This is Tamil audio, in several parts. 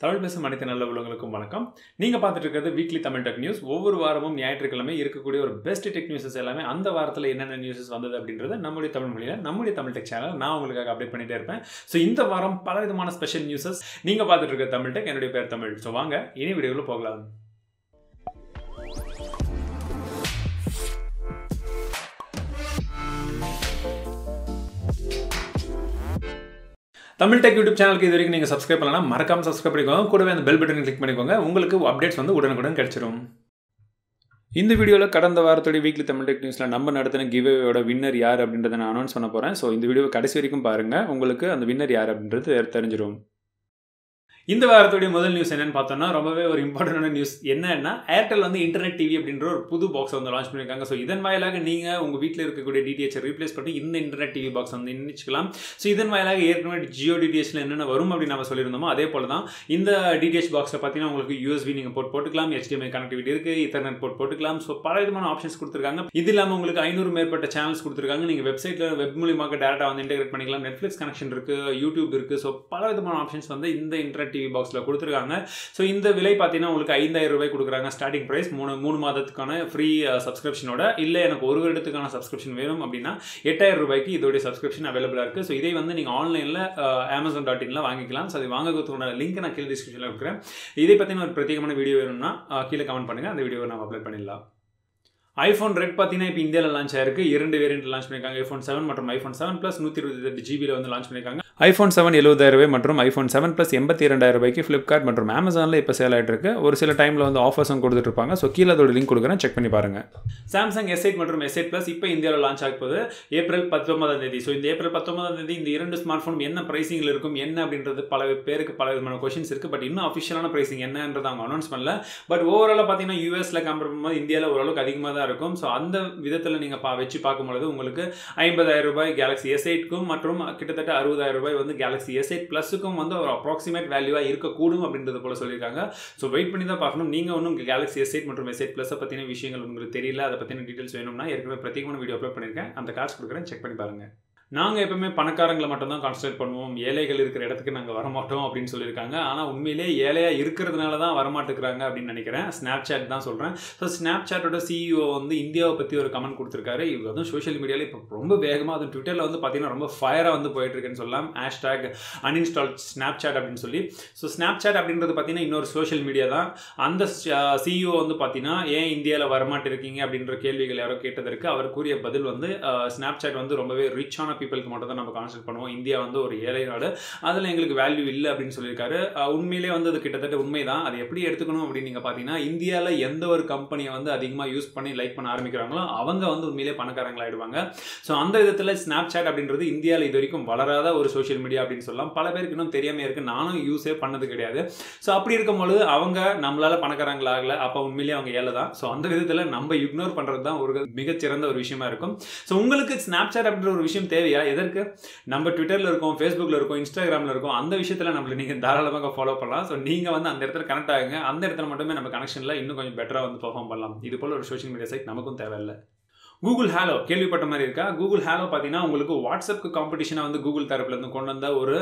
தமிழ் பேசும் அனைத்து நல்ல உள்ளவங்களுக்கும் வணக்கம். நீங்க பார்த்துட்டு இருக்கிறது வீக்லி தமிழ் டெக் நியூஸ். ஒவ்வொரு வாரமும் ஞாயிற்றுக்கிழமை இருக்கக்கூடிய ஒரு பெஸ்ட் டெக் நியூஸஸ் எல்லாமே அந்த வாரத்தில் என்னென்ன நியூஸஸ் வந்தது அப்படின்றத நம்முடைய தமிழ் மொழியில் நம்முடைய தமிழ் டெக் சேனல் நான் உங்களுக்காக அப்டேட் பண்ணிட்டே இருப்பேன். ஸோ இந்த வாரம் பல விதமான ஸ்பெஷல் நியூஸஸ் நீங்க பார்த்துட்டு இருக்க தமிழ் டெக். என்னுடைய பேர் தமிழ். ஸோ வாங்க இனி வீடியோவில் போகலாம். தமிழ் டெக் யூடியூப் சேனலுக்கு இது வரைக்கும் நீங்கள் சப்ஸ்கிரைப் பண்ணலாம், மறக்காம சப்ஸ்கிரைப் பண்ணிக்கோங்க. கூடவே அந்த பெல் பட்டனை கிளிக் பண்ணிக்கோங்க. உங்களுக்கு அப்டேட்ஸ் வந்து உடனுக்குடன் கிடைச்சிரும். இந்த வீடியோவில் கடந்த வாரத்துடைய வீக்லி தமிழ் டெக் நியூஸில் நம்ம நடத்தின கிவ்அவேயோட வின்னர் யார் அப்படின்றத நான் அனௌன்ஸ் பண்ண போகிறேன். ஸோ இந்த வீடியோ கடைசி வரைக்கும் பாருங்கள், உங்களுக்கு அந்த வின்னர் யார் அப்படின்றது தெரிஞ்சிடும். இந்த வாரத்துடைய முதல் நியூஸ் என்னன்னு பார்த்தோம்னா ரொம்பவே ஒரு இம்பார்ட்டன்டான நியூஸ். என்னன்னா ஏர்டெல் வந்து இன்டர்நெட் டிவி அப்படின்ற ஒரு புது பாக்ஸ் வந்து லான்ச் பண்ணியிருக்காங்க. ஸோ இதன் வாயிலாக நீங்கள் உங்கள் வீட்டில் இருக்கக்கூடிய டிடிஹெச்சை ரீப்ளேஸ் பண்ணி இந்த இன்டர்நெட் டிவி பாக்ஸ் வந்து இணைச்சிக்கலாம். ஸோ இதன் வாயிலாக ஏற்கனவே ஜியோ டிடிஹெச்சில் என்னென்ன வரும் அப்படின்னு நம்ம சொல்லியிருந்தோமோ அதே போல தான் இந்த டிடிஹெச் பாக்ஸில் பார்த்தீங்கன்னா உங்களுக்கு யூஎஸ்பி நீங்கள் போட்டுக்கலாம், HDMI கனெக்டிவிட்டி இருக்குது, ஈத்தர்நெட் போட்டுக்கலாம். ஸோ பல விதமான ஆப்ஷன்ஸ் கொடுத்துருக்காங்க. இது இல்லாமல் உங்களுக்கு 500 மேற்பட்ட சேனல்ஸ் கொடுத்துருக்காங்க. நீங்கள் வெப்சைட்டில் வெப் மூலியமாக டேரெக்டாக வந்து இன்டெகிரேட் பண்ணிக்கலாம். நெட்ஃப்ளிக்ஸ் கனெக்ஷன் இருக்குது, யூடியூப் இருக்குது. ஸோ பல விதமான ஆப்ஷன்ஸ் வந்து இந்த இன்டர்நெட் டிவி பாக்ஸில் கொடுத்துருக்காங்க. ஸோ இந்த விலை பார்த்தீங்கன்னா உங்களுக்கு 5000 ரூபாய் கொடுக்குறாங்க ஸ்டார்டிங் ப்ரைஸ். மூணு மாதத்துக்கான ஃப்ரீ சப்ஸ்கிரிப்ஷனோட. இல்லை எனக்கு ஒரு வருடத்துக்கான சப்ஸ்கிரிப்ஷன் வேணும் அப்படின்னா 8000 ரூபாய்க்கு இதோடைய சப்ஸ்கிரிப்ஷன் அவைலபிளாக இருக்குது. ஸோ இதை வந்து நீங்கள் ஆன்லைனில் Amazon.in வாங்கிக்கலாம். ஸோ அதை வாங்குறதுக்கான லிங்க் நான் கீழே டிஸ்கிரிப்ஷனில் இருக்கிறேன். இதை பற்றின ஒரு பிரத்யேகமான வீடியோ வேணும்னா கீழே கமெண்ட் பண்ணுங்கள், அந்த வீடியோவை நம்ம அப்லோட் பண்ணிடலாம். iPhone Red பார்த்தீங்கன்னா இப்போ இந்தியாவில் லான்ச் ஆயிருக்கு. 2 வேரியன்ட் லான்ச் பண்ணியிருக்காங்க. iPhone 7 மற்றும் iPhone 7 Plus 128 GB வந்து லான்ச் பண்ணியிருக்காங்க. iPhone 7 70,000 ரூபாய் மற்றும் iPhone 7 Plus 82,000 ரூபாய்க்கு ஃப்ளிப்கார்ட் மற்றும் Amazonல இப்போ சேல் ஆகிட்டு இருக்கு. ஒரு சில டைமில் வந்து ஆஃபர்ஸும் கொடுத்துட்டு இருப்பாங்க. ஸோ கீழே அதோட லிங்க் கொடுக்குறேன், செக் பண்ணி பாருங்க. Samsung S8 மற்றும் S8 Plus இப்போ இந்தியாவில் லான்ச் ஆக போகுது ஏப்ரல் 19. ஸோ இந்த ஏப்ரல் 19 இந்த இரண்டு ஸ்மார்ட் ஃபோன் என்ன பிரைசிங்கில் இருக்கும் என்ன அப்படின்றது பல பேருக்கு பல விதமான கொஸ்டின்ஸ் இருக்குது. பட் இன்னும் அஃபிஷியலான பிரைசிங் என்னன்றது அவங்க அனௌன்ஸ் பண்ணல. பட் ஓவராலாக பார்த்தீங்கன்னா யூஎஸ்ல கம்பேர் பண்ணும்போது இந்தியாவில் ஓரளவுக்கு அதிகமாக தான் இருக்கும். ஸோ அந்த விதத்தில் நீங்கள் வச்சு பார்க்கும்பொழுது உங்களுக்கு 50,000 ரூபாய் Galaxy S8க்கும் மற்றும் கிட்டத்தட்ட 60,000 ரூபாய் வந்து Galaxy S8 Plusக்கும் வந்து ஒரு அப்ராக்சிமேட் வேல்யூவாக இருக்கக்கூடும் அப்படின்றது போல சொல்லியிருக்காங்க. ஸோ வெயிட் பண்ணி தான் பார்க்கணும். நீங்கள் ஒன்றும் Galaxy S8 மற்றும் S8 Plus பற்றின விஷயங்கள் உங்களுக்கு தெரியல, அதை பற்றின டீட்டெயில்ஸ் வேணும்னா ஏற்கனவே பிரத்யேகமான வீடியோ அப்லோட் பண்ணியிருக்கேன், அந்த கார்ட்ஸ் கொடுக்குறேன், செக் பண்ணி பாருங்கள். நாங்கள் எப்பவுமே பணக்காரங்களை மட்டும் தான் கான்சன்ட்ரேட் பண்ணுவோம், ஏழைகள் இருக்கிற இடத்துக்கு நாங்கள் வரமாட்டோம் அப்படின்னு சொல்லியிருக்காங்க. ஆனால் உண்மையிலே ஏழையாக இருக்கிறதுனால தான் வரமாட்டுக்கிறாங்க அப்படின்னு நினைக்கிறேன். ஸ்னாப்சாட் தான் சொல்கிறேன். ஸோ ஸ்னாப்சாட்டோட CEO வந்து இந்தியாவை பற்றி ஒரு கமெண்ட் கொடுத்துருக்காரு. இது வந்து சோஷியல் மீடியாவில் இப்போ ரொம்ப வேகமாக, அது ட்விட்டரில் வந்து பார்த்தீங்கன்னா ரொம்ப ஃபயராக வந்து போயிட்டுருக்குன்னு சொல்லலாம். #uninstall ஸ்னாப்சாட் அப்படின்னு சொல்லி. ஸோ ஸ்னாப்சாட் அப்படின்றது பார்த்தீங்கன்னா இன்னொரு சோஷியல் மீடியா தான். அந்த CEO வந்து பார்த்தீங்கன்னா ஏன் இந்தியாவில் வரமாட்டிருக்கீங்க அப்படின்ற கேள்விகள் யாரோ கேட்டதற்கு அவர் கூறிய பதில் வந்து ஸ்னாப்சாட் வந்து ரொம்பவே ரிச்சான பீப்புளுக்கு மட்டும் தான் நம்ம கான்சன்ட்ரேட் பண்ணுவோம், இந்தியா வந்து ஒரு ஏழை நாடு, அதில் எங்களுக்கு வேல்யூ இல்லை அப்படின்னு சொல்லியிருக்காரு. உண்மையிலே வந்து அது கிட்டத்தட்ட உண்மைதான். அது எப்படி எடுத்துக்கணும் அப்படின்னு நீங்கள் பார்த்தீங்கன்னா இந்தியாவில் எந்த ஒரு கம்பெனியை வந்து அதிகமாக யூஸ் பண்ணி லைக் பண்ண ஆரம்பிக்கிறாங்களோ அவங்க வந்து உண்மையிலே பணக்காரங்களாயிடுவாங்க. ஸோ அந்த விதத்தில் ஸ்னாப்சாட் அப்படின்றது இந்தியாவில் இது வரைக்கும் வளராத ஒரு சோஷியல் மீடியா அப்படின்னு சொல்லலாம். பல பேருக்கு இன்னும் தெரியாமல் இருக்குது, நானும் யூஸே பண்ணது கிடையாது. ஸோ அப்படி இருக்கும்போது அவங்க நம்மளால் பணக்காரங்களாகல, அப்போ உண்மையிலேயே அவங்க ஏழை தான். ஸோ அந்த விதத்தில் நம்ம இக்னோர் பண்ணுறது தான் ஒரு மிகச்சிறந்த ஒரு விஷயமா இருக்கும். ஸோ உங்களுக்கு ஸ்னாப்சாட் அப்படின்ற ஒரு விஷயம் தேவையா? எதற்கு? நம்ம ட்விட்டரில் இருக்கோம், ஃபேஸ்புக்கில் இருக்கோம், இன்ஸ்டாகிராமில் இருக்கோம். அந்த விஷயத்தில் நம்மளை நீங்கள் தாராளமாக ஃபாலோ பண்ணலாம். ஸோ நீங்கள் வந்து அந்த இடத்துல கனெக்ட் ஆகுங்க. அந்த இடத்துல மட்டுமே நம்ம கனெக்ஷனில் இன்னும் கொஞ்சம் பெட்டராக வந்து பெர்ஃபார்ம் பண்ணலாம். இது போல் ஒரு சோஷியல் மீடியா சைட் நமக்கும் தேவையில்லை. கூகுள் ஹேலோ கேள்விப்பட்ட மாதிரி இருக்கா? கூகுள் ஹேலோ பார்த்தீங்கன்னா உங்களுக்கு வாட்ஸ்அப்புக்கு காம்படிஷனாக வந்து கூகுள் தரப்புலேருந்து கொண்டு வந்த ஒரு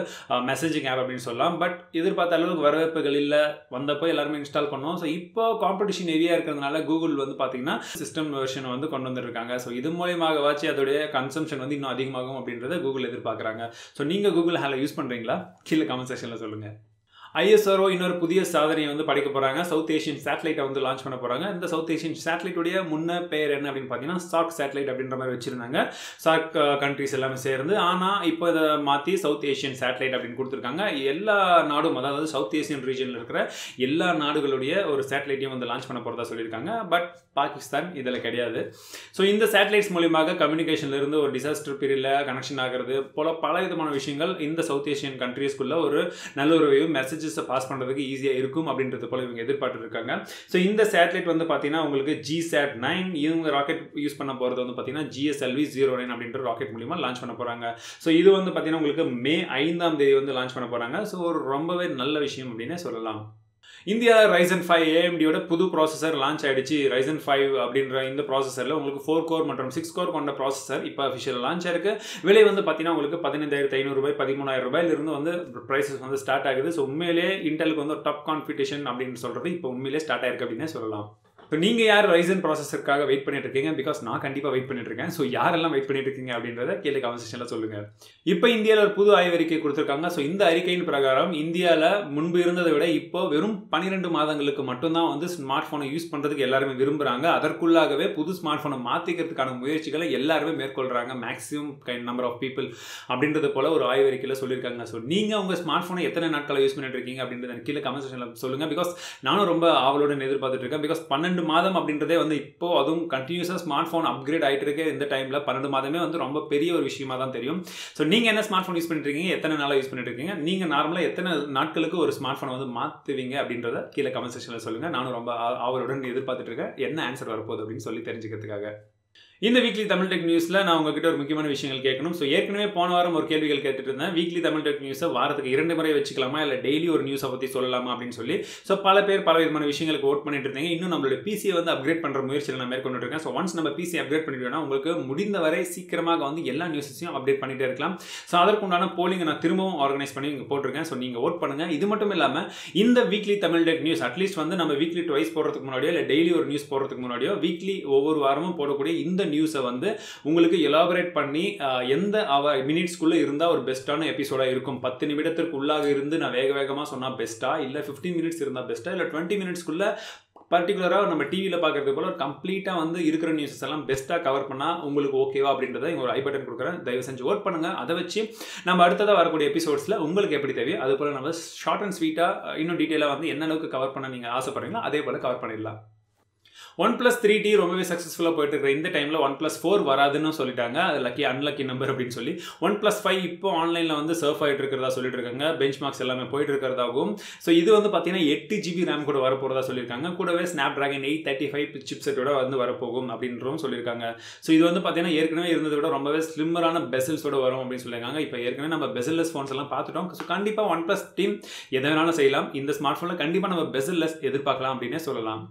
மெசேஜிங் ஆப் அப்படின்னு சொல்லலாம். பட் எதிர்பார்த்த அளவுக்கு வரவேற்புகள் இல்லை. வந்தப்போ எல்லாருமே இன்ஸ்டால் பண்ணோம். ஸோ இப்போ காம்படிஷன் ஹெவியாக இருக்கிறதுனால கூகுள் வந்து பார்த்தீங்கன்னா சிஸ்டம் வெர்ஷன் வந்து கொண்டு வந்துருக்காங்க. ஸோ இது மூலியமாக வாச்சு அதோடைய கன்சம்ஷன் வந்து இன்னும் அதிகமாகும் அப்படின்றத கூகுள் எதிர்பார்க்குறாங்க. ஸோ நீங்கள் கூகுள் ஹேலோ யூஸ் பண்ணுறீங்களா? கீழே கமெண்ட் செக்ஷனில் சொல்லுங்கள். ISRO இன்னொரு புதிய சாதனையை வந்து படைக்க போகிறாங்க. சவுத் ஏஷியன் சேட்டலைட்டை வந்து லான்ச் பண்ண போகிறாங்க. இந்த சவுத் ஏஷியன் சேட்டலைட்டுடைய முன்ன பேர் என்ன அப்படின்னு பார்த்தீங்கன்னா சார்க் சேட்டலைட் அப்படின்ற மாதிரி வச்சுருந்தாங்க. சார்க் கண்ட்ரிஸ் எல்லாமே சேர்ந்து. ஆனால் இப்போ இதை மாற்றி சவுத் ஏஷியன் சேட்டலைட் அப்படின்னு கொடுத்துருக்காங்க. எல்லா நாடும், அதாவது சவுத் ஏஷியன் ரீஜனில் இருக்கிற எல்லா நாடுகளுடைய ஒரு சேட்டலைட்டையும் வந்து லான்ச் பண்ண போகிறதா சொல்லியிருக்காங்க. பட் பாகிஸ்தான் இதில் கிடையாது. ஸோ இந்த சேட்டலைட்ஸ் மூலியமாக கம்யூனிகேஷன்லேருந்து ஒரு டிசாஸ்டர் பீரியடில் கனெக்ஷன் ஆகிறது போல் பல விதமான விஷயங்கள் இந்த சவுத் ஏஷியன் கண்ட்ரீஸ்குள்ளே ஒரு நல்லுறவையும் மெசேஜ் பாஸ் பண்ணுறதுக்கு ஈஸியாக இருக்கும் அப்படின்றது போல இவங்க எதிர்பார்த்து இருக்காங்க. ஸோ இந்த சேட்டலைட் வந்து பார்த்தீங்கன்னா உங்களுக்கு GSAT-9, இவங்க ராக்கெட் யூஸ் பண்ண போகிறது வந்து பார்த்தீங்கன்னா GSLV-09 அப்படின்ற ராக்கெட் மூலியமாக லான்ச் பண்ண போகிறாங்க. ஸோ இது வந்து பார்த்தீங்கன்னா உங்களுக்கு மே 5ஆம் தேதி வந்து லான்ச் பண்ண போகிறாங்க. ஸோ ஒரு ரொம்பவே நல்ல விஷயம் அப்படின்னே சொல்லலாம். இந்தியா Ryzen 5 AMDயோட புது ப்ராசஸர் லான்ச் ஆயிடுச்சு. Ryzen 5 அப்படின்ற இந்த ப்ராசஸரில் உங்களுக்கு 4 கோர் மற்றும் 6 கோர் கொண்ட ப்ராசஸர் இப்போ அஃபிஷியல் லான்ச் ஆயிருக்கு. விலை வந்து பார்த்தீங்கன்னா உங்களுக்கு 15,500 ரூபாய் 13,000 ரூபாயிலிருந்து வந்து ப்ரைஸஸ் வந்து ஸ்டார்ட் ஆகுது. ஸோ உண்மையிலே இன்டெலுக்கு வந்து டாப் காம்படிஷன் அப்படின்னு சொல்கிறது இப்போ உண்மையிலே ஸ்டார்ட் ஆயிருக்கு அப்படின்னே சொல்லலாம். இப்போ நீங்கள் யார் Ryzen ப்ராசஸருக்காக வெயிட் பண்ணிட்டு இருக்கீங்க? பிகாஸ் நான் கண்டிப்பாக வெயிட் பண்ணிட்டு இருக்கேன். ஸோ யாரெல்லாம் வெயிட் பண்ணிட்டு இருக்கீங்க அப்படின்றத கீழே கமெண்ட் செக்ஷனில் சொல்லுங்கள். இப்போ இந்தியாவில் ஒரு புது ஆய்வறிக்கை கொடுத்துருக்காங்க. ஸோ இந்த அறிக்கையின் பிரகாரம் இந்தியாவில் முன்பு இருந்ததை விட இப்போ வெறும் 12 மாதங்களுக்கு மட்டும்தான் வந்து ஸ்மார்ட் ஃபோனை யூஸ் பண்ணுறதுக்கு எல்லாருமே விரும்புகிறாங்க. அதற்குள்ளாகவே புது ஸ்மார்ட் ஃபோனை மாற்றிக்கிறதுக்கான முயற்சிகளை எல்லாருமே மேற்கொள்கிறாங்க. மேக்ஸிமம் நம்பர் ஆஃப் பீப்புள் அப்படின்றது போல ஒரு ஆய்வறிக்கையில் சொல்லியிருக்காங்க. ஸோ நீங்கள் உங்கள் ஸ்மார்ட் ஃபோனை எத்தனை நாட்களை யூஸ் பண்ணிட்டு இருக்கீங்க அப்படின்றத கீழே கமெண்ட் செக்ஷனில் சொல்லுங்கள். பிகாஸ் நானும் ரொம்ப ஆவலுடன் எதிர்பார்த்துட்டு இருக்கேன். பிகாஸ் 12 மாதம் அப்படின்றதே வந்து இப்போ அதுவும் கண்டினியூஸாக ஸ்மார்ட் ஃபோன் அப்கிரேட் ஆகிட்டு இருக்க இந்த டைமில் 12 மாதமே வந்து ரொம்ப பெரிய ஒரு விஷயமா தான் தெரியும். ஸோ நீங்கள் என்ன ஸ்மார்ட் ஃபோன் யூஸ் பண்ணிட்டு இருக்கீங்க? எத்தனை நாளாக யூஸ் பண்ணிட்டு இருக்கீங்க? நீங்கள் நார்மலாக எத்தனை நாட்களுக்கு ஒரு ஸ்மார்ட் ஃபோனை வந்து மாற்றுவீங்க அப்படின்றத கீழே கமெண்ட் செக்ஷனில் சொல்லுங்கள். நானும் ரொம்ப ஆவலுடன் எதிர்பார்த்துட்டு இருக்கேன் என்ன ஆன்சர் வரப்போகுது அப்படின்னு சொல்லி தெரிஞ்சுக்கிறதுக்காக. இந்த வீக்லி தமிழ் டெக் நியூஸில் நான் உங்ககிட்ட ஒரு முக்கியமான விஷயங்கள் கேட்கணும். ஸோ ஏற்கனவே போன வாரம் ஒரு கேள்விகள் கேட்டுட்டு இருந்தேன். வீக்லி தமிழ் டெக் நியூஸை வாரத்துக்கு 2 முறை வச்சுக்கலாமா இல்லை டெய்லி ஒரு நியூஸை பற்றி சொல்லலாமா அப்படின்னு சொல்லி. ஸோ பல பேர் பல விதமான விஷயங்களுக்கு ஓட் பண்ணிட்டு இருந்தீங்க. இன்னும் நம்மளோட பிசியை வந்து அப்கிரேட் பண்ணுற முயற்சியில் நான் மேற்கொண்டு இருக்கேன். ஸோ ஒன்ஸ் நம்ம பிசி அப்கிரேட் பண்ணிட்டோம்னா உங்களுக்கு முடிந்த வரை சீக்கிரமாக வந்து எல்லா நியூஸஸையும் அப்டேட் பண்ணிட்டே இருக்கலாம். ஸோ அதற்குண்டான போலிங்கை நான் திரும்பவும் ஆர்கனைஸ் பண்ணி இங்கே போட்டிருக்கேன். ஸோ நீங்கள் ஓட் பண்ணுங்கள். இது மட்டும் இல்லாமல் இந்த weekly Tamil tech news at least வந்து நம்ம வீக்லி ட்வைஸ் போடுறதுக்கு முன்னாடியோ இல்லை டெய்லி ஒரு நியூஸ் போடுறதுக்கு முன்னாடியோ வீக்லி ஒவ்வொரு வாரமும் போடக்கூடிய இந்த நியூஸை வந்து உங்களுக்கு எலாபரேட் பண்ணி எந்த மினிட்ஸ்க்குள்ளே இருந்தால் ஒரு பெஸ்ட்டான எபிசோடாக இருக்கும். 10 நிமிடத்திற்கு உள்ளாக இருந்து நான் வேகமாக சொன்னால் பெஸ்ட்டா, இல்லை 15 மினிட்ஸ் இருந்தால் பெஸ்ட்டா, இல்லை 20 மினிட்ஸ்க்குள்ளே பர்டிகுலராக நம்ம டிவியில் பார்க்குறது போல ஒரு கம்ப்ளீட்டாக வந்து இருக்கிற நியூஸஸ் எல்லாம் பெஸ்ட்டாக கவர் பண்ணால் உங்களுக்கு ஓகேவா அப்படின்றத இங்கே ஒரு ஐ பட்டன் கொடுக்குறேன். தயவு செஞ்சு ஓட் பண்ணுங்கள். அதை வச்சு நம்ம அடுத்ததாக வரக்கூடிய எபிசோட்ஸில் உங்களுக்கு எப்படி தேவையோ அது போல் நம்ம ஷார்ட் அண்ட் ஸ்வீட்டாக இன்னும் டீட்டெயிலாக வந்து என்ன அளவுக்கு கவர் பண்ண நீங்கள் ஆசைப்படுறீங்களோ அதே போல் கவர் பண்ணிடலாம். OnePlus 3T ரொம்பவே சக்ஸஸ்ஃபுல்லாக போயிட்டு இருக்கிற இந்த டைமில் OnePlus 4 வராதுன்னு சொல்லிட்டாங்க. அது லக்கி அன்லக்கி நம்பர் அப்படின்னு சொல்லி. OnePlus 5 இப்போ ஆன்லைனில் வந்து சர்ஃப் ஆகிட்டு இருக்கிறதா சொல்லிட்டு இருக்காங்க. பெஞ்ச் மார்க்ஸ் எல்லாமே போயிட்டு இருக்கிறதாகவும். ஸோ இது வந்து பார்த்தீங்கன்னா 8 GB ரேம் கூட வரப்போகிறதா சொல்லியிருக்காங்க. கூடவே Snapdragon 835 சிப்செட்டோட வந்து வரப்போகும் அப்படின்றதும் சொல்லியிருக்காங்க. ஸோ இது வந்து பார்த்தீங்கன்னா ஏற்கனவே இருந்ததை விட ரொம்பவே ஸ்லிம்மரான பெசல்ஸோட வரும் அப்படின்னு சொல்லியிருக்காங்க. இப்போ ஏற்கனவே நம்ம பெசல்லெஸ் ஃபோன்ஸ் எல்லாம் பார்த்துட்டோம். ஸோ கண்டிப்பாக OnePlus டீம் எதை வேணாலும் செய்யலாம். இந்த ஸ்மார்ட் ஃபோனில் கண்டிப்பாக நம்ம பெசல்லெஸ் எதிர்பார்க்கலாம் அப்படின்னே சொல்லலாம்.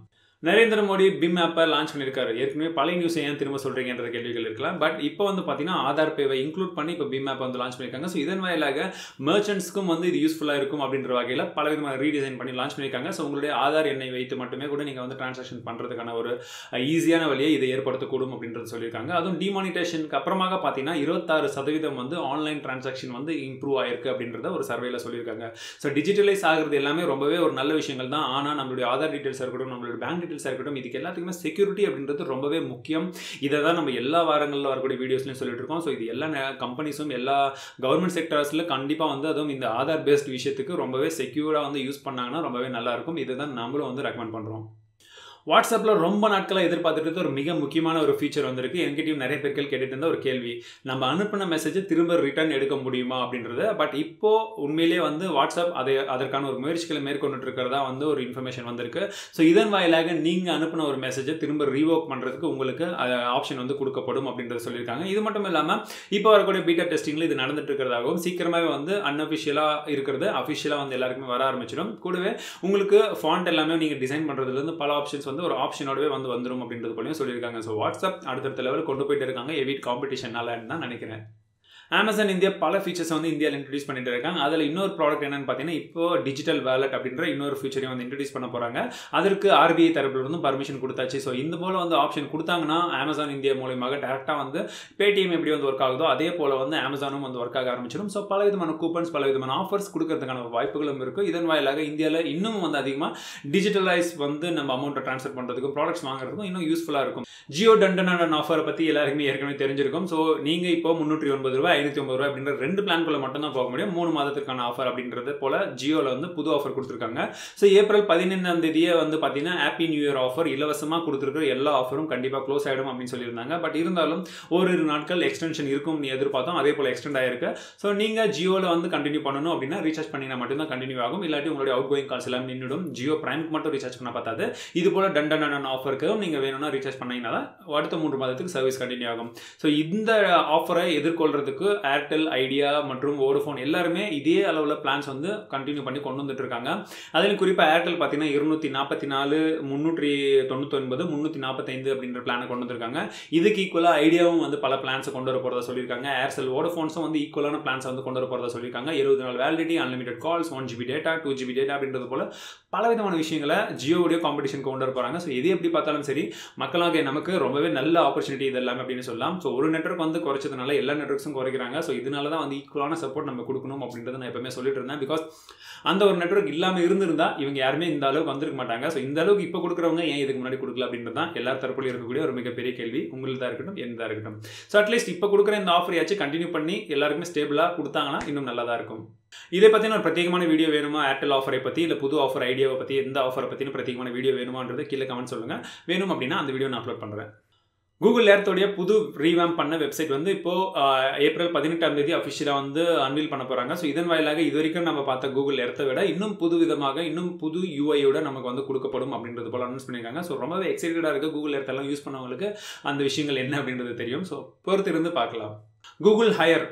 நரேந்திர மோடி பிம் ஆப்பை லான்ச் பண்ணியிருக்காரு. ஏற்கனவே பழைய நியூஸை ஏன் திரும்ப சொல்கிறீங்கன்ற கேள்விகள் இருக்கலாம். பட் இப்போ வந்து பார்த்தீங்கன்னா ஆதார் பேவை இன்க்ளூட் பண்ணி இப்போ பிம் ஆப்பை வந்து லான்ச் பண்ணியிருக்காங்க. ஸோ இதன் வாயிலாக மர்ச்சன்ட்ஸ்க்கும் வந்து இது யூஸ்ஃபுல்லாக இருக்கும் அப்படின்ற வகையில் பல விதமான ரீடிசைன் பண்ணி லான்ச் பண்ணியிருக்காங்க. ஸோ உங்களுடைய ஆதார் எண்ணை வைத்து மட்டுமே கூட நீங்கள் வந்து டிரான்சாக்ஷன் பண்ணுறதுக்கான ஒரு ஈஸியான வழியை இதை ஏற்படுத்தக்கூடும் அப்படின்றது சொல்லியிருக்காங்க. அதுவும் டிமானிட்டேஷனுக்கு அப்புறமாக பார்த்தீங்கன்னா 26% வந்து ஆன்லைன் டிரான்சாக்ஷன் வந்து இம்ப்ரூவ் ஆயிருக்கு அப்படின்றத ஒரு சர்வேல சொல்லியிருக்காங்க. ஸோ டிஜிட்டலைஸ் ஆகிறது எல்லாமே ரொம்பவே ஒரு நல்ல விஷயங்கள் தான். ஆனால் நம்மளுடைய ஆதார் டீட்டெயில்ஸ் இருக்கட்டும், நம்மளுடைய பேங்க் இருக்கட்டும், இதுக்கு எல்லாத்துக்குமே செக்யூரிட்டி அப்படின்றது ரொம்பவே முக்கியம். இதை தான் நம்ம எல்லா வாரங்களில் வரக்கூடிய வீடியோஸ்லையும் சொல்லிட்டு இருக்கோம். ஸோ இது எல்லா கம்பெனிஸும் எல்லா கவர்மெண்ட் செக்டர்ஸில் கண்டிப்பாக வந்து அதுவும் இந்த ஆதார் பேஸ்ட் விஷயத்துக்கு ரொம்பவே செக்யூராக வந்து யூஸ் பண்ணாங்கன்னா ரொம்பவே நல்லாயிருக்கும். இதை தான் நம்மளும் வந்து ரெக்கமெண்ட் பண்ணுறோம். வாட்ஸ்அப்பில் ரொம்ப நாட்களாக எதிர்பார்த்துட்டு ஒரு மிக முக்கியமான ஒரு ஃபீச்சர் வந்திருக்கு. என்கிட்டயும் நிறைய பேர்கள் கேட்டுட்டு இருந்த ஒரு கேள்வி, நம்ம அனுப்பின மெசேஜை திரும்ப ரிட்டர்ன் எடுக்க முடியுமா அப்படின்றது. பட் இப்போ உண்மையிலேயே வந்து வாட்ஸ்அப் அதற்கான ஒரு முயற்சிகளை மேற்கொண்டு இருக்கிறதா வந்து ஒரு இன்ஃபர்மேஷன் வந்திருக்கு. ஸோ இதன் வாயிலாக நீங்கள் அனுப்பின ஒரு மெசேஜை திரும்ப ரீவோக் பண்ணுறதுக்கு உங்களுக்கு ஆப்ஷன் வந்து கொடுக்கப்படும் அப்படின்றத சொல்லியிருக்காங்க. இது மட்டும் இல்லாமல் இப்போ வரக்கூடிய பீட்டா டெஸ்டிங்கில் இது நடந்துட்டு இருக்கிறதாகவும் சீக்கிரமாகவே வந்து அன்அஃபிஷியலாக இருக்கிறது அஃபிஷியலாக வந்து எல்லாருக்குமே வர ஆரம்பிச்சிடும். கூடவே உங்களுக்கு ஃபாண்ட் எல்லாமே நீங்கள் டிசைன் பண்ணுறதுலேருந்து பல ஆப்ஷன்ஸ் வந்து ஒரு ஆப்ஷனோடவே வந்துரும் அப்படின்றது போலயும் சொல்லியிருக்காங்க. ஸோ வாட்ஸ்அப் அடுத்தடுத்த லெவலுக்கு கொண்டு போயிட்டு இருக்காங்க எவிட் காம்படிஷனாலன்னு தான் நினைக்கிறேன். Amazon இந்தியா பல ஃபீச்சர்ஸ் வந்து இந்தியாவில் இன்ட்ரடியூஸ் பண்ணிட்டு இருக்காங்க. அதில் இன்னொரு ப்ராடக்ட் என்னன்னு பார்த்தீங்கன்னா இப்போ டிஜிட்டல் வேலட் அப்படின்ற இன்னொரு ஃபீச்சரையும் வந்து இன்ட்ரடியூஸ் பண்ண போகிறாங்க. அதற்கு RBI தரப்புல இருந்து பர்மிஷன் கொடுத்தாச்சு. ஸோ இந்த போல் வந்து ஆப்ஷன் கொடுத்தாங்கன்னா Amazon இந்தியா மூலமாக டேரெக்டாக வந்து பேடிஎம் எப்படி வந்து ஒர்க் ஆகுதோ அதே போல் வந்து Amazonம் வந்து ஒர்க் ஆக ஆரம்பிச்சிடும். ஸோ பல விதமான கூப்பன்ஸ் பல விதமான ஆஃபர்ஸ் கொடுக்கறதுக்கான வாய்ப்புகளும் இருக்குது. இதன் வாயிலாக இந்தியாவில் இன்னும் வந்து அதிகமாக டிஜிட்டலைஸ் வந்து நம்ம அமௌண்ட்டை ட்ரான்ஸ்ஃபர் பண்ணுறதுக்கும் ப்ராடக்ட்ஸ் வாங்குறதுக்கும் இன்னும் யூஸ்ஃபுல்லாக இருக்கும். ஜியோ டண்டனான ஆஃபரை பற்றி எல்லாருக்குமே ஏற்கனவே தெரிஞ்சிருக்கும். ஸோ நீங்கள் இப்போ 309 ரூபாய் 509 ரூபாய் அப்படின்ற 2 பிளான்குள்ள மட்டும் தான் போக முடியும். 3 மாதத்திற்கான ஆஃபர் அப்படின்றது போல ஜியோவில் வந்து புது ஆஃபர் கொடுத்துருக்காங்க. ஸோ ஏப்ரல் 15ஆம் தேதியே வந்து பார்த்தீங்கன்னா ஹாப்பி நியூ இயர் ஆஃபர் இலவசமாக கொடுத்துருக்கிற எல்லா ஆஃபரும் கண்டிப்பாக க்ளோஸ் ஆகிடும் அப்படின்னு சொல்லியிருந்தாங்க. பட் இருந்தாலும் ஓரிரு நாட்கள் எக்ஸ்டென்ஷன் இருக்கும் எதிர்பார்த்தோம். அதே போல் எக்ஸ்டெண்ட் ஆயிருக்கு. ஸோ நீங்கள் ஜியோவில் வந்து கண்டினியூ பண்ணணும் அப்படின்னா ரீசார்ஜ் பண்ணினா மட்டும்தான் கண்டினியூ ஆகும். இல்லாட்டி உங்களுடைய அவுட் கோயிங் கால்ஸ் எல்லாம் நின்றுடும். ஜியோ பிரைமுக்கு மட்டும் ரீசார்ஜ் பண்ண பார்த்தாது. இது போல டண்டனான ஆஃபருக்கு நீங்கள் வேணும்னா ரீசார்ஜ் பண்ணீங்கன்னா அடுத்த 3 மாதத்துக்கு சர்வீஸ் கண்டினியூ ஆகும். ஸோ இந்த ஆஃபரை எதிர்கொள்றதுக்கு உங்களுக்கு ஏர்டெல், ஐடியா மற்றும் வோடஃபோன் எல்லாருமே இதே அளவில் பிளான்ஸ் வந்து கண்டினியூ பண்ணி கொண்டு வந்துட்டு இருக்காங்க. அதில் குறிப்பாக ஏர்டெல் பார்த்தீங்கன்னா 244, 399, 345 அப்படின்ற பிளானை கொண்டு வந்திருக்காங்க. இதுக்கு ஈக்குவலாக ஐடியாவும் வந்து பல பிளான்ஸை கொண்டு வர போகிறதா சொல்லியிருக்காங்க. ஏர்செல், வோடஃபோன்ஸும் வந்து ஈக்குவலான பிளான்ஸை வந்து கொண்டு வர போகிறதா சொல்லியிருக்காங்க. 20 நாள் validity, unlimited calls, 1 GB data, 2 GB data அப்படின்றது போல பலவிதமான விஷயங்களை ஜியோவுடைய காம்படிஷன் கொண்டு வர போகிறாங்க. ஸோ எது எப்படி பார்த்தாலும் சரி, மக்களாக நமக்கு ரொம்பவே நல்ல ஆப்பர்ச்சுனிட்டி இது எல்லாமே அப்படின்னு சொல்லலாம். ஸோ ஒரு நெட்வொர்க் வந்து குறைச்சதுனால எல்லா நெட்வொர்க்ஸும் குறைக்கிறாங்க. ஸோ இதனால தான் வந்து ஈக்குவலான சப்போர்ட் நம்ம கொடுக்கணும் அப்படின்றத நான் எப்பவுமே சொல்லிட்டு இருந்தேன். பிகாஸ் அந்த ஒரு நெட்வொர்க் இல்லாமல் இருந்திருந்தா இவங்க யாருமே இந்த அளவுக்கு வந்திருக்க மாட்டாங்க. ஸோ இந்த அளவுக்கு இப்போ கொடுக்குறவங்க ஏன் இதுக்கு முன்னாடி கொடுக்கல அப்படின்றது தான் எல்லா தரப்புலையும் இருக்கக்கூடிய ஒரு மிகப்பெரிய கேள்வி. உங்களுதாக இருக்கட்டும், என்னதாக இருக்கட்டும். ஸோ அட்லீஸ்ட் இப்போ கொடுக்குற இந்த ஆஃபரையாச்சும் கண்டினியூ பண்ணி எல்லாருக்குமே ஸ்டேபிளாக கொடுத்தாங்கன்னா இன்னும் நல்லா தான் இருக்கும். இதை பற்றின ஒரு பிரத்யேகமான வீடியோ வேணுமா, ஏர்டெல் ஆஃபரை பற்றி இல்லை புது ஆஃபர் ஐடியாவை பற்றி, எந்த ஆஃபரை பற்றின பிரத்யேகமான வீடியோ வேணுமான்றது கீழே கமெண்ட் சொல்லுங்கள். வேணும் அப்படின்னா அந்த வீடியோ நான் அப்லோட் பண்ணுறேன். கூகுள் எர்த்தோடைய புது ரீவேம்ப் பண்ண வெப்சைட் வந்து இப்போ ஏப்ரல் 18ஆம் தேதி அஃபிஷியலாக வந்து அன்வீல் பண்ண போகிறாங்க. ஸோ இதன் வாயிலாக இது வரைக்கும் நம்ம பார்த்த கூகுள் எர்த்தை விட இன்னும் புது விதமாக இன்னும் புது யூஐயோட நமக்கு வந்து கொடுக்கப்படும் அப்படின்றது போல அனௌன்ஸ் பண்ணியிருக்காங்க. ஸோ ரொம்பவே எக்ஸைட்டடாக இருக்குது. கூகுள் எர்த்தெல்லாம் யூஸ் பண்ணவங்களுக்கு அந்த விஷயங்கள் என்ன அப்படின்றது தெரியும். ஸோ பொறுத்து இருந்து பார்க்கலாம். கூகுள் ஹையர்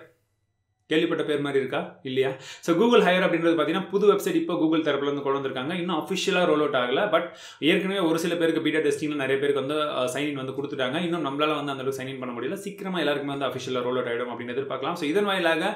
கேள்விப்பட்ட பேர் மாதிரி இருக்கா இல்லையா? ஸோ கூகுள் ஹையர் அப்படின்றது பார்த்தீங்கன்னா புது வெப்சைட் இப்போ கூகுள் தரப்புலேருந்து கொண்டு வந்திருக்காங்க. இன்னும் அஃபிஷியலாக ரோல் அவுட் ஆகலை. பட் ஏற்கனவே ஒரு சில பேருக்கு பீட்டா டெஸ்டிங்கில் நிறைய பேருக்கு வந்து சைன்இன் வந்து கொடுத்துட்டாங்க. இன்னும் நம்மளால் வந்து அந்த அளவுக்கு சைன்இன் பண்ண முடியல. சீக்கிரமாக எல்லாருக்குமே வந்து அஃபிஷியலாக ரோல் அவுட் ஆகிடும் அப்படின்னு எதிர்பார்க்கலாம். ஸோ இதன் வாயிலாக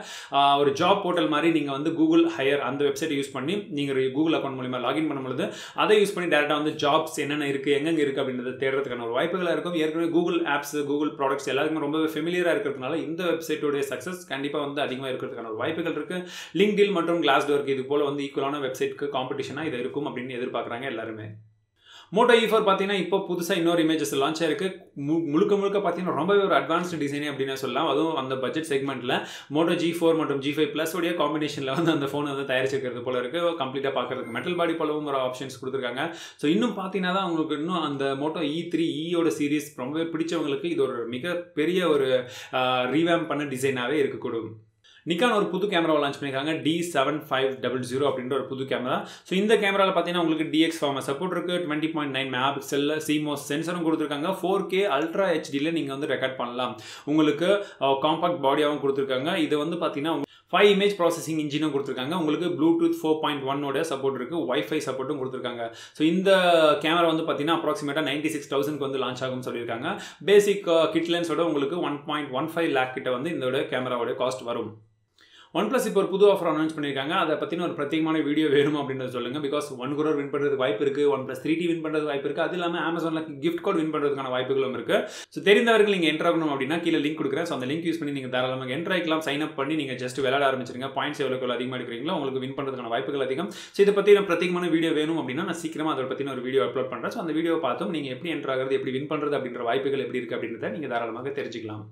ஒரு ஜாப் போர்ட்டல் மாதிரி நீங்கள் வந்து கூகுள் ஹையர் அந்த வெப்சைட்டை யூஸ் பண்ணி நீங்கள் கூகுள் அக்கௌண்ட் மூலிமா லாகின் பண்ணும்போது அதை யூஸ் பண்ணி டேரெக்டாக வந்து ஜாப்ஸ் என்னென்ன இருக்குது, எங்கெங்கே இருக்குது அப்படின்றத தேடுறதுக்கான ஒரு வாய்ப்புகளாக இருக்கும். ஏற்கனவே கூகுள் ஆப்ஸ், கூகுள் ப்ராடக்ட்ஸ் எல்லாருக்குமே ரொம்பவே ஃபெமிலியராக இருக்கிறதுனால இந்த வெப்சைட்டோடைய சக்ஸஸ் கண்டிப்பாக வந்து அதிகமாக இருக்கிறதுக்கான ஒரு வாய்ப்பு இருக்கு. லிங்க்டின் மற்றும் கிளாஸ்டோர் இது போல வந்து ஈக்குவலான வெப்சைட்க்கு காம்படிஷனா இது இருக்கும் அப்படின்னு எதிர்பார்க்குறாங்க எல்லாருமே. மோட்டோ E4 பார்த்தீங்கன்னா இப்போ புதுசாக இன்னொரு இமேஜஸ் லான்ச் ஆயிருக்கு. முழுக்க பார்த்தீங்கன்னா ரொம்பவே ஒரு அட்வான்ஸ்டு டிசைனே அப்படின்னு சொல்லலாம். அதுவும் அந்த பட்ஜெட் செக்மெண்ட்டில் மோட்டோ G4 மற்றும் G5 Plus உடைய காம்பினேஷனில் வந்து அந்த ஃபோனை வந்து தயாரிச்சிருக்கிறது போல இருக்குது. கம்ப்ளீட்டாக பார்க்கறதுக்கு மெட்டல் பாடி போலவும் ஒரு ஆப்ஷன்ஸ் கொடுத்துருக்காங்க. ஸோ இன்னும் பார்த்தீங்கன்னா தான் உங்களுக்கு இன்னும் அந்த மோட்டோ E3 ஈயோட சீரீஸ் ரொம்பவே பிடிச்சவங்களுக்கு இது ஒரு மிகப்பெரிய ஒரு ரீவேம்ப் பண்ண டிசைனாகவே இருக்கக்கூடும். நிக்கான் ஒரு புது கேமரா லான்ச் பண்ணியிருக்காங்க. D7500 அப்படின்ற ஒரு புது கேமரா. ஸோ இந்த கேமராவில் பார்த்தீங்கன்னா உங்களுக்கு DX ஃபார்மேட் சப்போர்ட் இருக்குது. 20.9 மெகாபிக்சல் CMOS சென்சரும் கொடுத்துருக்காங்க. 4K அல்ட்ரா HDயில் நீங்கள் வந்து ரெக்கார்ட் பண்ணலாம். உங்களுக்கு காம்பாக்ட் பாடியாகவும் கொடுத்துருக்காங்க. இது வந்து பார்த்தீங்கன்னா 5 இமேஜ் ப்ராசஸிங் இன்ஜினும் கொடுத்துருக்காங்க. உங்களுக்கு ப்ளூடூத் 4.1 சப்போர்ட் இருக்குது. வைஃபை சப்போர்ட்டும் கொடுத்துருக்காங்க. ஸோ இந்த கேமரா வந்து பார்த்தீங்கன்னா அப்ராக்சிமேட்டாக 96,000 வந்து லான்ச் ஆகும்னு சொல்லியிருக்காங்க. பேசிக் கிட் லென்ஸோட உங்களுக்கு 1.15 லேக் கிட்ட வந்து இந்த கேமராவோட காஸ்ட் வரும். OnePlus இப்போ ஒரு புது ஆஃபர் அனௌன்ஸ் பண்ணியிருக்காங்க. அதை பற்றின ஒரு பிரத்யேகமான வீடியோ வேணும் அப்படின்றத சொல்லுங்கள். பிகாஸ் 1 crore வின் பண்ணுறதுக்கு வாய்ப்பு இருக்குது. OnePlus 3T வின் பண்ணுறதுக்கு வாய்ப்பு இருக்குது. அது இல்லாமல் அமேசானில் கிஃப்ட் கோட் வின் பண்ணுறதுக்கான வாய்ப்புகளும் இருக்குது. ஸோ தெரிந்தவர்கள் நீங்கள் என்ட்ரு ஆகணும் அப்படின்னா கீழே லிங்க் கொடுக்குறேன். ஸோ அந்த லிங்க் யூஸ் பண்ணி நீங்கள் தாராளமாக என்ட்ரு ஆகிக்கலாம். சைன் அப் பண்ணி நீங்கள் ஜஸ்ட் விளையாட ஆரம்பிச்சிருங்க. பாயிண்ட்ஸ் எவ்வளோ அதிகமாக எடுக்கிறீங்களோ உங்களுக்கு வின் பண்ணுறதுக்கான வாய்ப்புகள் அதிகம். ஸோ இதை பற்றி பிரத்யேகமான வீடியோ வேணும் அப்படின்னா நான் சீக்கிரமாக அதை பற்றின ஒரு வீடியோ அப்லோட் பண்ணுறேன். ஸோ அந்த வீடியோ பார்த்தும் நீங்கள் எப்படி என்ட்ரு ஆகிறது, எப்படி வின் பண்ணுறது அப்படின்ற வாய்ப்புகள் எப்படி இருக்குது அப்படின்றத நீங்கள் தாராளமாக தெரிஞ்சுக்கலாம்.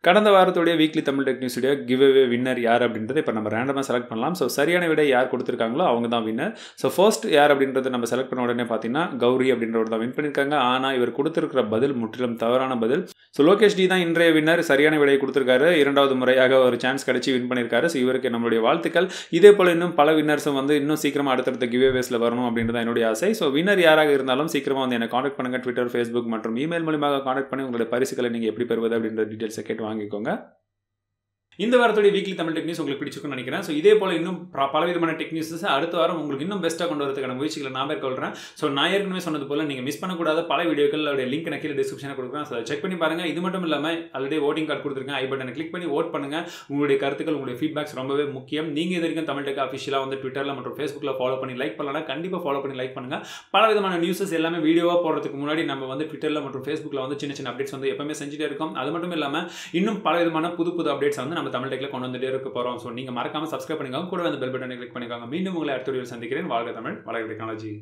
கடந்த வாரத்துடைய வீக்லி தமிழ் டெக் நியூஸுடைய கிவ்அவே வின்னர் யார் அப்படின்றத இப்போ நம்ம ரேண்டமாக செலக்ட் பண்ணலாம். ஸோ சரியான விடை யார் கொடுத்துருக்காங்களோ அவங்க தான் வின்னர். ஸோ ஃபர்ஸ்ட் யார் அப்படின்றத நம்ம செலக்ட் பண்ண உடனே பார்த்தீங்கன்னா கௌரி அப்படின்றவர் தான் வின் பண்ணியிருக்காங்க. ஆனால் இவர் கொடுத்துருக்கிற பதில் முற்றிலும் தவறான பதில். ஸோ லோகேஷ் டி தான் இன்றைய வின்னர். சரியான விடையை கொடுத்துருக்காரு. 2வது முறையாக ஒரு சான்ஸ் கிடச்சி வின் பண்ணியிருக்காரு. ஸோ இவருக்கு நம்மளுடைய வாழ்த்துக்கள். இதே போல் இன்னும் பல வின்னர்ஸும் வந்து இன்னும் சீக்கிரமாக அடுத்தடுத்த கிவ்அவேஸில் வரணும் அப்படின்றது என்னுடைய ஆசை. ஸோ வின்னர் யாராக இருந்தாலும் சீக்கிரமாக வந்து என்னை காண்டாக்ட் பண்ணுங்கள். ட்விட்டர், ஃபேஸ்புக் மற்றும் இமெயில் மூலமாக காண்டாக்ட் பண்ணி உங்களுடைய பரிசுகளை நீங்கள் எப்படி பெறுவது அப்படின்ற டீட்டெயில்ஸை கேட்டு வாங்கிக்கோங்க. இந்த வாரத்துடைய வீக்லி தமிழ் டெக் நியூஸ் உங்களுக்கு பிடிச்சிருக்குன்னு நினைக்கிறேன். ஸோ இதே போல் இன்னும் பலவிதமான டெக் நியூஸஸ் அடுத்த வாரம் உங்களுக்கு இன்னும் பெஸ்ட்டாக கொண்டு வரதுக்கான முயற்சிகளை நான் மேற்கொள்கிறேன். ஸோ நான் ஏற்கனவே சொன்னது போல் நீங்கள் மிஸ் பண்ணக்கூடாத பல வீடியோக்களுடைய லிங்க் நான் கீழே டிஸ்கிரிப்ஷனில் கொடுக்குறேன். ஸோ செக் பண்ணி பாருங்கள். இது மட்டும் இல்லாமல் ஆல்ரெடி ஓட்டிங் கார்டு கொடுத்துருக்கேன். ஐ பட்டனை கிளிக் பண்ணி ஓட் பண்ணுங்கள். உங்களுடைய கருத்துக்கள், உங்களுடைய ஃபீட்பேக்ஸ் ரொம்பவே முக்கியம். நீங்கள் இது வரைக்கும் தமிழ் டெக் அஃபிஷியலாக வந்து ட்விட்டரில் மற்றும் ஃபேஸ்புக்கில் ஃபாலோ பண்ணி லைக் பண்ணலாம். கண்டிப்பாக ஃபாலோ பண்ணி லைக் பண்ணுங்கள். பல விதமான நியூஸஸ் எல்லாமே வீடியோவாக போடுறதுக்கு முன்னாடி நம்ம வந்து ட்விட்டரில் மற்றும் ஃபேஸ்புக்கில் வந்து சின்ன சின்ன அப்டேட்ஸ் வந்து எப்பவுமே செஞ்சுட்டே இருக்கோம். அது மட்டும் இல்லாமல் இன்னும் பல விதமான புது அப்டேட்ஸ் வந்து நம்ம தமிழ் டெக்கில் கொண்டு வந்து இருக்க போறோம். சோ நீங்க மறக்காம சப்ஸ்கிரைப் பண்ணிக்கோங்க. கூட அந்த பெல் பட்டனை கிளிக் பண்ணிக்கோங்க. மீண்டும் உங்களை அடுத்த வீடியோவில் சந்திக்கிறேன். வாழ்க தமிழ், வளர்க டெக்னாலஜி.